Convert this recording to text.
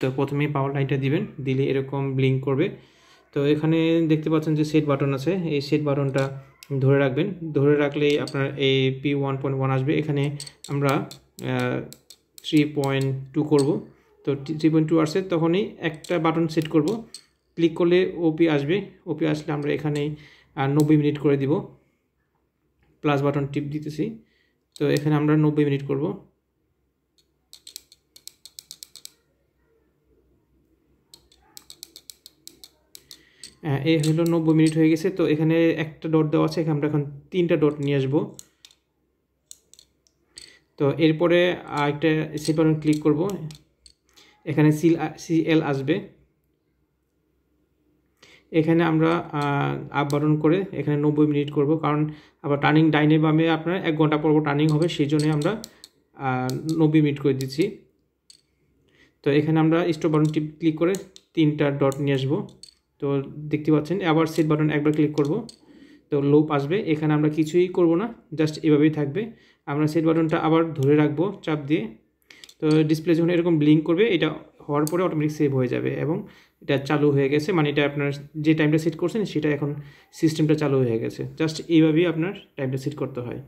তো প্রথমেই পাওয়ার লাইনটা দিবেন, দিলে এরকম ব্লিঙ্ক করবে। তো এখানে দেখতে পাচ্ছেন যে সেট বাটন আছে, এই সেট বাটনটা ধরে রাখবেন, ধরে রাখলেই আপনার এই P1.1 আসবে। এখানে আমরা 3.2 করব। তো 3.2 আসছে, তখনই একটা বাটন সেট করব, ক্লিক করলে ওপি আসবে। ওপি আসলে আমরা এখানেই 90 মিনিট করে দিব, প্লাস বাটন টিপ দিতেছি। তো এখানে আমরা 90 মিনিট করব। এই হলো 90 মিনিট হয়ে গেছে। তো এখানে একটা ডট দেওয়া আছে, এখানে আমরা এখন 3টা ডট নিয়ে আসবো। তো এরপরে একটা সেট বাটন ক্লিক করব, এখানে সিএল আসবে। এখানে আমরা আপ বাটন করে এখানে 90 মিনিট করব, কারণ আবার টার্নিং ডাইনে বামে আপনার 1 ঘন্টা পর টার্নিং হবে, সেই জন্য আমরা 90 মিনিট করে দিচ্ছি। তো এখানে আমরা স্টপ বাটন ক্লিক করে 3টা ডট নিয়ে আসবো। তো দেখতে পাচ্ছেন, আবার সেট বাটন একবার ক্লিক করব, তো লুপ আসবে। এখানে আমরা কিছুই করব না, জাস্ট এভাবেই থাকবে। আমরা সেট বাটনটা আবার ধরে রাখবো চাপ দিয়ে। তো ডিসপ্লে যখন এরকম ব্লিঙ্ক করবে, এটা হওয়ার পরে অটোমেটিক সেভ হয়ে যাবে এবং এটা চালু হয়ে গেছে, মানে এটা আপনার যে টাইমটা সেট করছেন সেটা এখন সিস্টেমটা চালু হয়ে গেছে। জাস্ট এইভাবেই আপনার টাইমটা সেট করতে হয়।